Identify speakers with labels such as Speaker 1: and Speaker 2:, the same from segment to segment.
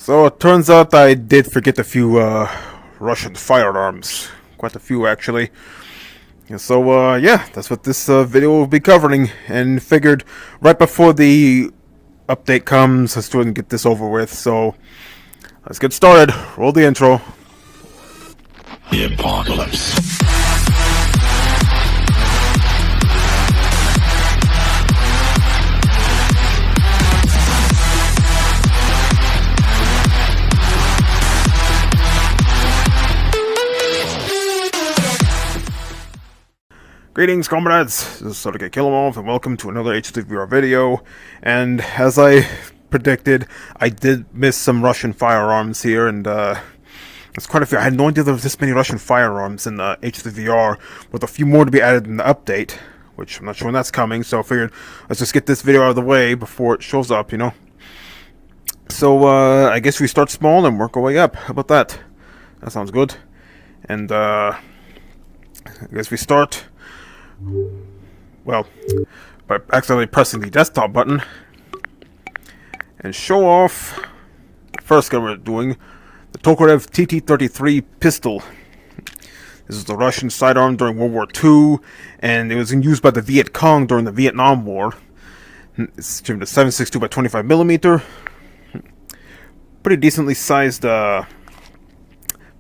Speaker 1: So it turns out I did forget a few Russian firearms. Quite a few, actually. And so, yeah, that's what this video will be covering. And figured right before the update comes, let's do it and get this over with. So, let's get started. Roll the intro.
Speaker 2: The apocalypse.
Speaker 1: Greetings, comrades! This is Sergei Kilemov, and welcome to another HDVR video. And as I predicted, I did miss some Russian firearms here, and it's quite a few. I had no idea there was this many Russian firearms in HDVR, with a few more to be added in the update, which I'm not sure when that's coming, so I figured let's just get this video out of the way before it shows up, you know? So, I guess we start small and work our way up. How about that? That sounds good. And, I guess we start... well, by accidentally pressing the desktop button and show off the first gun we're doing, the Tokarev TT-33 pistol. This is the Russian sidearm during World War II, and it was used by the Viet Cong during the Vietnam War. It's trimmed to 7.62 by 25mm. Pretty decently sized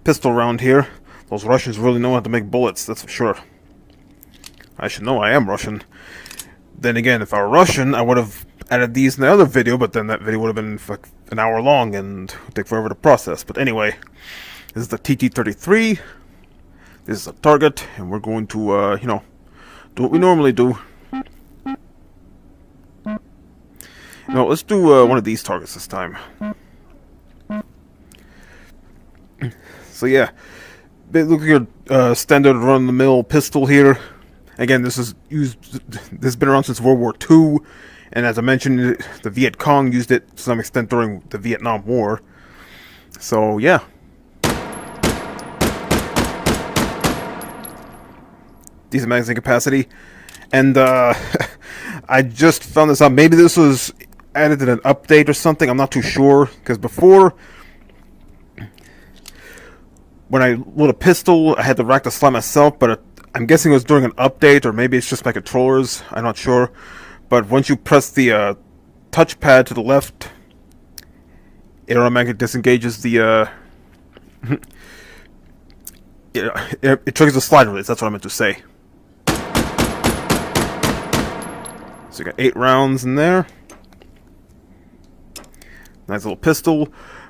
Speaker 1: pistol round here. Those Russians really know how to make bullets, that's for sure. I should know I am Russian. Then again, if I were Russian, I would have added these in the other video, but then that video would have been like an hour long and would take forever to process. But anyway, this is the TT-33. This is a target, and we're going to, you know, do what we normally do. No, let's do one of these targets this time. So yeah, look at your standard run-of-the-mill pistol here. Again, this has been around since World War II, and as I mentioned, the Viet Cong used it to some extent during the Vietnam War. So, yeah. Decent magazine capacity. And, I just found this out. Maybe this was added in an update or something. I'm not too sure. Because before, when I load a pistol, I had to rack the slide myself, but I'm guessing it was during an update, or maybe it's just my controllers, I'm not sure. But once you press the touchpad to the left, it automatically disengages the, it triggers the slide release, that's what I meant to say. So you got 8 rounds in there. Nice little pistol.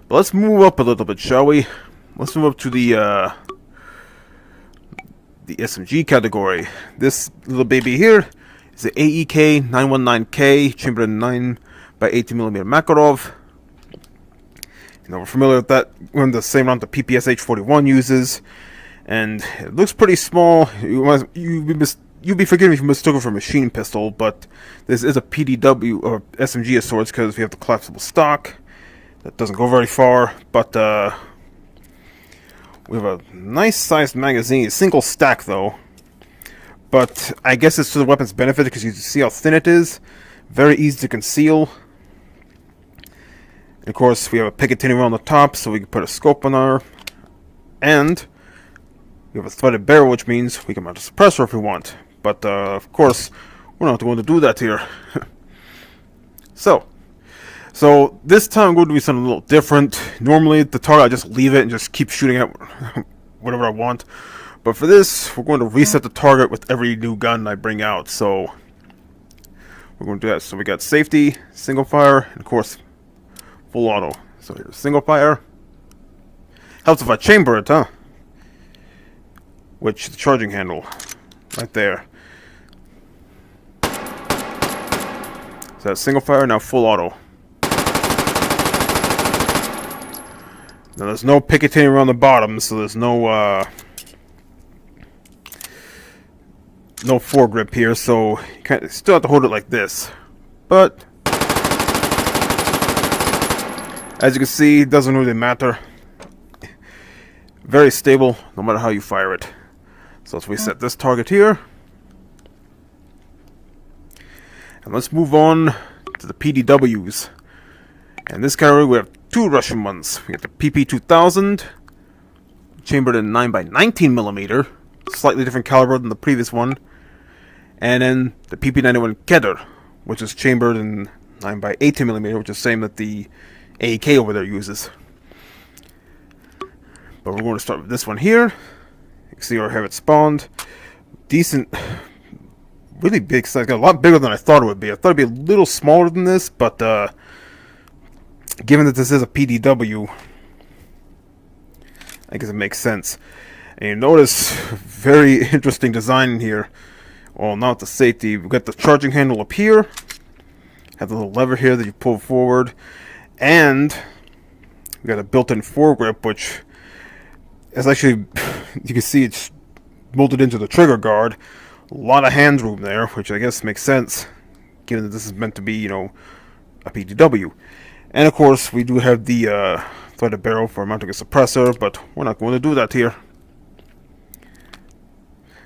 Speaker 1: But let's move up a little bit, shall we? Let's move up to the SMG category. This little baby here is the AEK 919K, chambered in 9 by 18mm Makarov. You know, we're familiar with that. We're in the same round the PPSH-41 uses, and it looks pretty small. You'd be forgiven if you mistook it for a machine pistol, but this is a PDW or SMG of sorts because we have the collapsible stock. That doesn't go very far, but we have a nice sized magazine, single stack though, but I guess it's to the weapon's benefit because you see how thin it is, very easy to conceal. And of course we have a Picatinny on the top so we can put a scope on our, and we have a threaded barrel, which means we can mount a suppressor if we want, but of course we're not going to do that here. So this time I'm going to do something a little different. Normally the target I just leave it and just keep shooting at whatever I want. But for this, we're going to reset the target with every new gun I bring out. So we're going to do that. So we got safety, single fire, and of course full auto. So here's single fire. Helps if I chamber it, huh? Which the charging handle right there. So that's single fire, now full auto. Now there's no Picatinny around the bottom, so there's no foregrip here, so you still have to hold it like this. But as you can see, it doesn't really matter. Very stable, no matter how you fire it. So let's reset this target here. And let's move on to the PDWs. And this category we have two Russian ones. We got the PP-2000, chambered in 9x19mm, slightly different caliber than the previous one. And then the PP-91 Kedr, which is chambered in 9x18mm, which is the same that the AK over there uses. But we're going to start with this one here. You can see where I have it spawned. Decent, really big size. A lot bigger than I thought it would be. I thought it'd be a little smaller than this, but given that this is a PDW, I guess it makes sense. And you notice, very interesting design in here. Well, not the safety. We've got the charging handle up here. Have the little lever here that you pull forward. And we got a built-in foregrip, which is actually, you can see it's molded into the trigger guard. A lot of hand room there, which I guess makes sense, given that this is meant to be, you know, a PDW. And of course, we do have the threaded barrel for mounting a suppressor, but we're not going to do that here.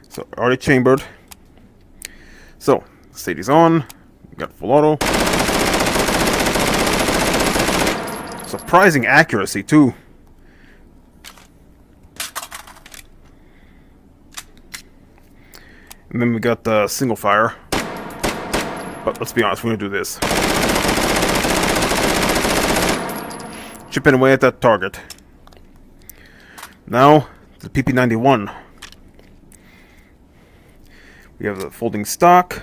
Speaker 1: So, already chambered. So, safety's on. We got full auto. Surprising accuracy, too. And then we got the single fire. But let's be honest, we're going to do this. Chipping away at that target. Now, the PP-91. We have the folding stock.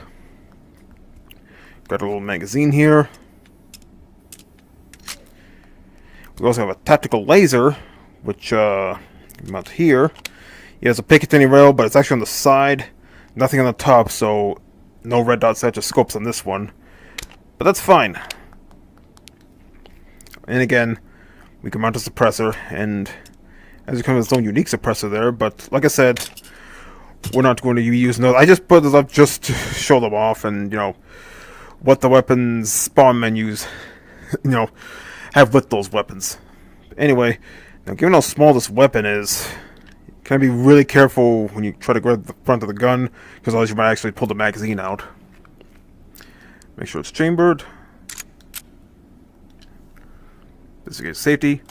Speaker 1: Got a little magazine here. We also have a tactical laser, which mount here. He has a Picatinny rail, but it's actually on the side. Nothing on the top, so no red dot set, just scopes on this one. But that's fine. And again, we can mount a suppressor, and as you come with its own unique suppressor there, but like I said, we're not going to be using those. I just put those up just to show them off and, you know, what the weapons spawn menus, you know, have with those weapons. Anyway, now given how small this weapon is, you can be really careful when you try to grab the front of the gun, because otherwise you might actually pull the magazine out. Make sure it's chambered. This is safety.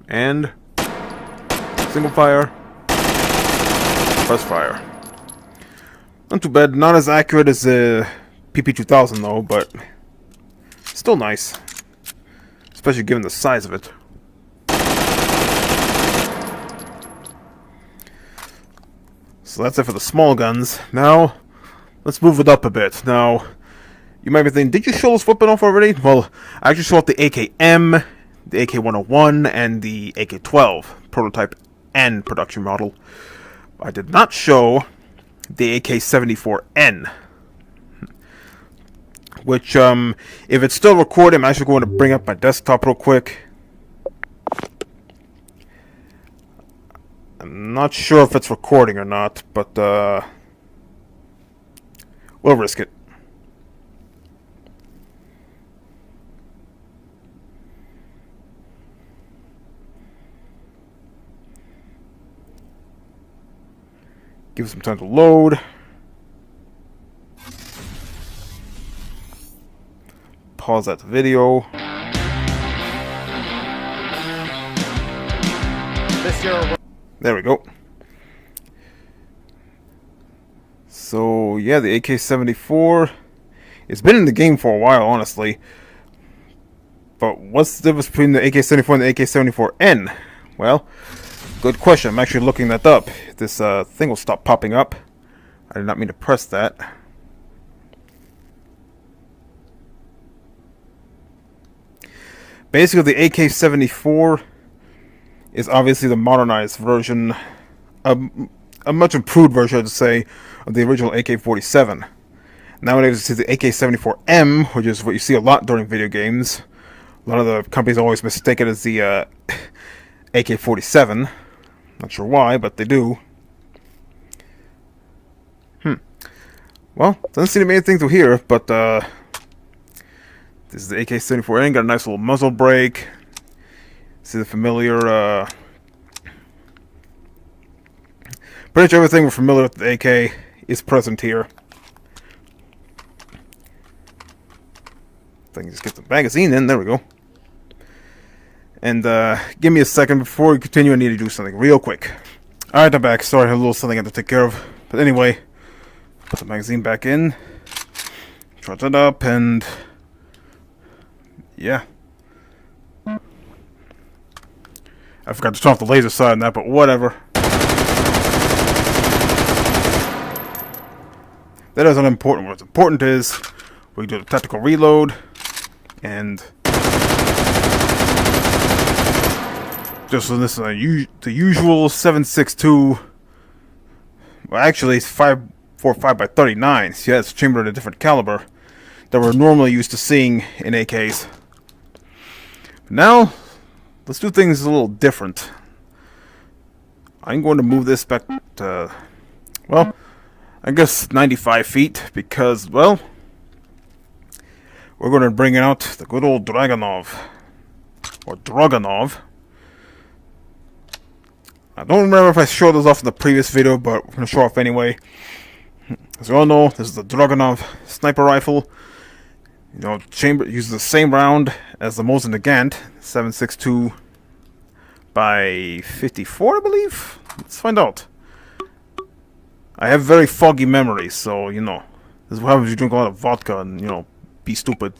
Speaker 1: And single fire. Press fire. Not too bad. Not as accurate as the PP-2000 though, but still nice. Especially given the size of it. So that's it for the small guns. Now, let's move it up a bit. Now, you might be thinking, did you show this weapon off already? Well, I actually showed off the AKM, the AK-101, and the AK-12, prototype and production model. I did not show the AK-74N, which, if it's still recording, I'm actually going to bring up my desktop real quick. I'm not sure if it's recording or not, but, we'll risk it. Give it some time to load. Pause that video. There we go. So, yeah, the AK-74. It's been in the game for a while, honestly. But what's the difference between the AK-74 and the AK-74N? Well, good question. I'm actually looking that up. This thing will stop popping up. I did not mean to press that. Basically, the AK-74 is obviously the modernized version, a much improved version, I'd say, of the original AK-47. Nowadays, you see the AK-74M, which is what you see a lot during video games. A lot of the companies always mistake it as the AK-47. Not sure why, but they do. Well, doesn't seem to be anything to here, but this is the AK-74N. Got a nice little muzzle brake. See the familiar, pretty much everything we're familiar with the AK is present here. I can just get the magazine in. There we go. And give me a second before we continue. I need to do something real quick. Alright, I'm back. Sorry, I had a little something I had to take care of. But anyway, put the magazine back in. Charge it up, and yeah. I forgot to turn off the laser sight on that, but whatever. That isn't important. What's important is we do the tactical reload, and just so this is the usual 7.62. Well, actually, it's 5.45 by 39. So yeah, it's chambered at a different caliber that we're normally used to seeing in AKs. But now, let's do things a little different. I'm going to move this back to, well, I guess 95 feet because, well, we're going to bring out the good old Dragunov. Or Dragunov. I don't remember if I showed this off in the previous video, but we're going to show off anyway. As you all know, this is the Dragunov sniper rifle. You know, chamber uses the same round as the Mosin Nagant, 7.62 by 54, I believe. Let's find out. I have very foggy memories, so you know, this is what happens if you drink a lot of vodka and you know, be stupid.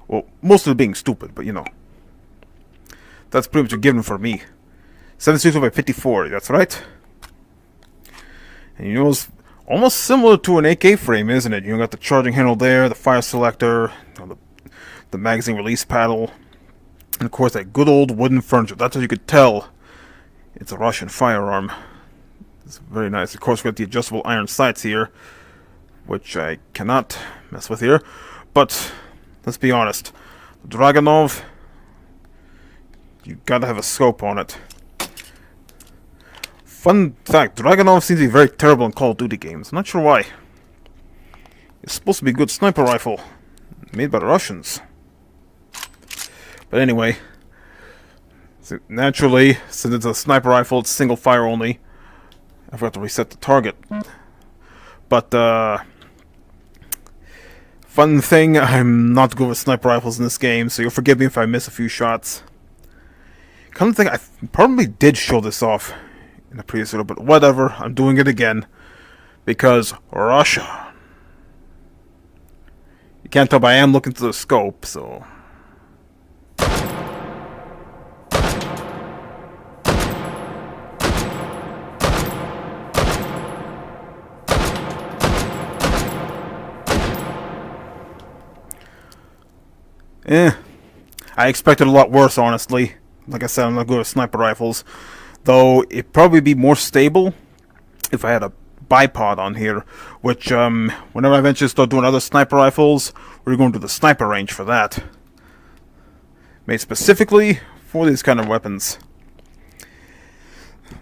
Speaker 1: Well, most of it being stupid, but you know, that's pretty much a given for me. 7.62 by 54, that's right. And you know, it's almost similar to an AK frame, isn't it? You got the charging handle there, the fire selector, you know, the magazine release paddle, and of course that good old wooden furniture. That's how you could tell it's a Russian firearm. It's very nice. Of course, we got the adjustable iron sights here, which I cannot mess with here. But let's be honest, the Dragunov, you gotta have a scope on it. Fun fact, Dragunov seems to be very terrible in Call of Duty games. I'm not sure why. It's supposed to be a good sniper rifle, made by the Russians. But anyway, so naturally, since it's a sniper rifle, it's single fire only. I forgot to reset the target. But, fun thing, I'm not good with sniper rifles in this game, so you'll forgive me if I miss a few shots. Come to think, I probably did show this off in the previous video, but whatever, I'm doing it again. Because Russia. You can't tell, but I am looking through the scope, so... I expected a lot worse, honestly. Like I said, I'm not good at sniper rifles. Though, it'd probably be more stable if I had a bipod on here. Which, whenever I eventually start doing other sniper rifles, we're going to the sniper range for that. Made specifically for these kind of weapons.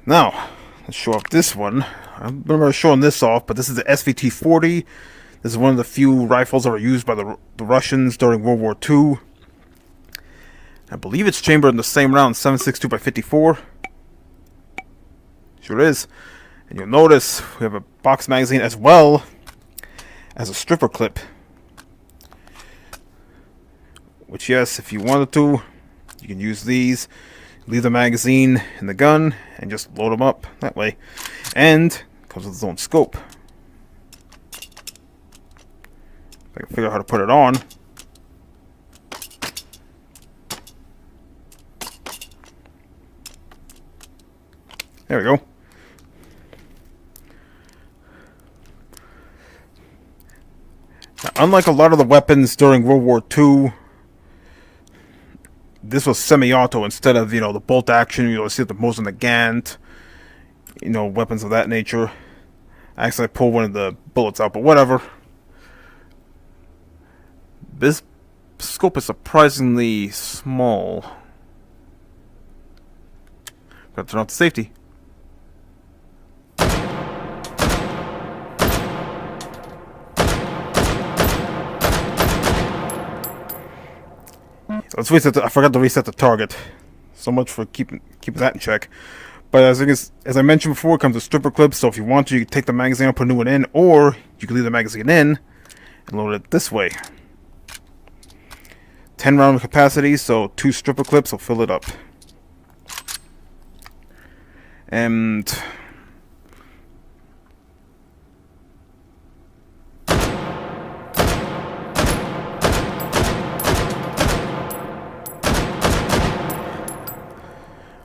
Speaker 1: Now, let's show off this one. I remember showing this off, but this is the SVT-40. This is one of the few rifles that were used by the Russians during World War II. I believe it's chambered in the same round, 7.62 by 54. Sure is. And you'll notice we have a box magazine as well as a stripper clip. Which, yes, if you wanted to, you can use these. Leave the magazine in the gun and just load them up that way. And it comes with its own scope. If I can figure out how to put it on. There we go. Now, unlike a lot of the weapons during World War II, this was semi-auto instead of, you know, the bolt action. You see the Mosin Nagant, you know, weapons of that nature. Actually, I pulled one of the bullets out, but whatever. This scope is surprisingly small. Got to turn off the safety. Let's reset. I forgot to reset the target. So much for keeping that in check. But as I mentioned before, it comes with stripper clips. So if you want to, you can take the magazine out, put a new one in, or you can leave the magazine in and load it this way. 10 round capacity, so 2 stripper clips will fill it up. And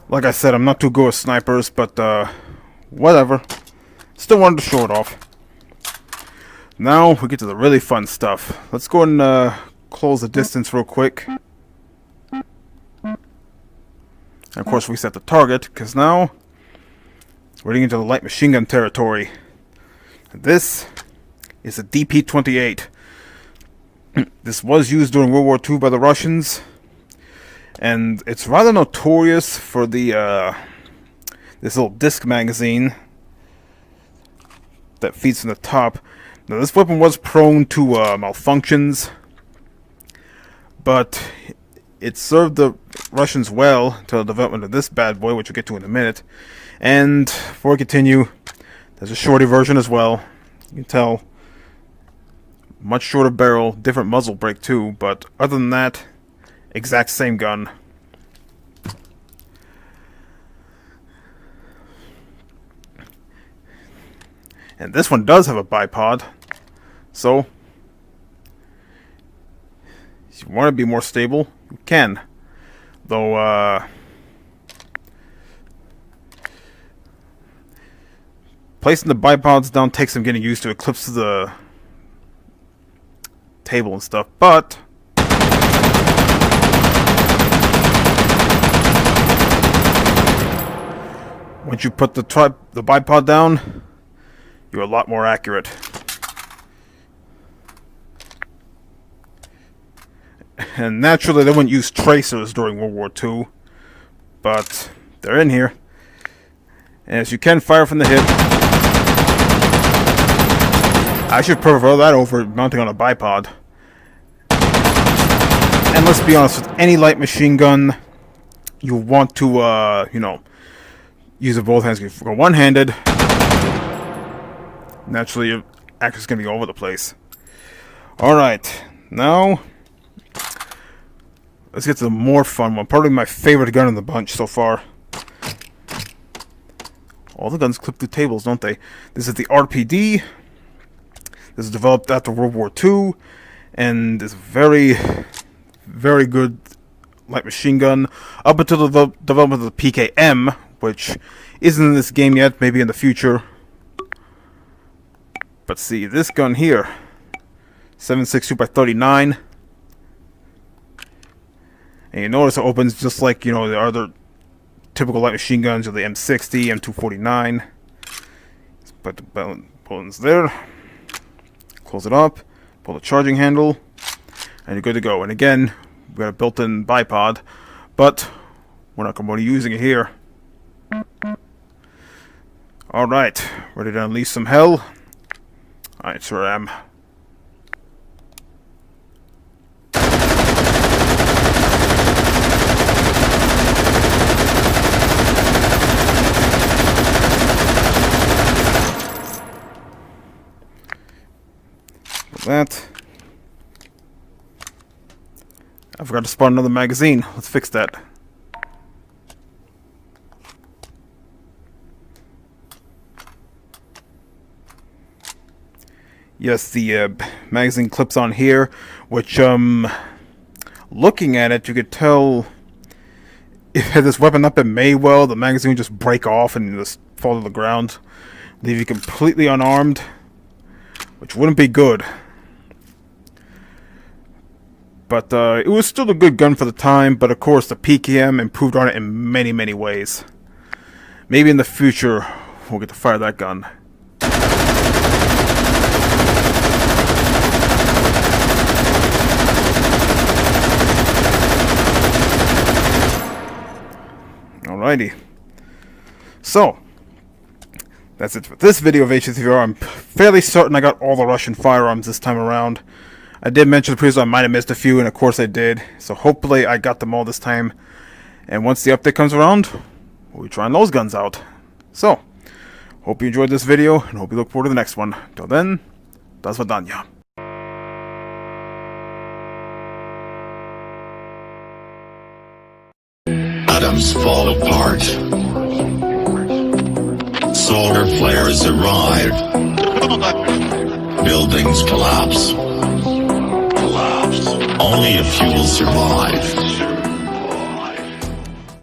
Speaker 1: like I said, I'm not too good with snipers, but whatever. Still wanted to show it off. Now we get to the really fun stuff. Let's go and close the distance real quick. And of course we set the target, because now we're getting into the light machine gun territory. This is a DP-28. This was used during World War II by the Russians. And it's rather notorious for the this little disc magazine that feeds from the top. Now this weapon was prone to malfunctions, but it served the Russians well until the development of this bad boy, which we'll get to in a minute. And before we continue, there's a shorty version as well. You can tell, much shorter barrel, different muzzle brake too, but other than that, exact same gun. And this one does have a bipod, so if you want to be more stable, you can. Though placing the bipods down takes some getting used to. It clips to the table and stuff, but once you put the bipod down, you're a lot more accurate. And naturally, they wouldn't use tracers during World War II, but they're in here. And as you can fire from the hip, I should prefer that over mounting on a bipod. And let's be honest, with any light machine gun, you want to, you know, use it both hands. If you go one-handed, naturally your accuracy is going to be all over the place. Alright, now let's get to the more fun one. Probably my favorite gun in the bunch so far. All the guns clip through tables, don't they? This is the RPD. This is developed after World War II, and is very, very good light machine gun up until the development of the PKM, which isn't in this game yet, maybe in the future. But see, this gun here, 7.62 by 39, and you notice it opens just like, you know, the other typical light machine guns, or the M60, M249. Let's put the buttons there, close it up, pull the charging handle, and you're good to go. And again, we've got a built-in bipod, but we're not going to be using it here. Alright, ready to unleash some hell? I sure am. That. I forgot to spawn another magazine. Let's fix that. Yes, the magazine clips on here, which, looking at it, you could tell if had this weapon not been made well, the magazine would just break off and just fall to the ground, leave you completely unarmed, which wouldn't be good. But it was still a good gun for the time, but of course the PKM improved on it in many, many ways. Maybe in the future we'll get to fire that gun. Alrighty. So, that's it for this video of HTVR. I'm fairly certain I got all the Russian firearms this time around. I did mention the previous I might have missed a few, and of course I did. So hopefully I got them all this time. And once the update comes around, we'll be trying those guns out. So, hope you enjoyed this video, and hope you look forward to the next one. Till then, do svidaniya.
Speaker 2: systems fall apart. Solar flares arrive. Buildings collapse. Only a few will survive.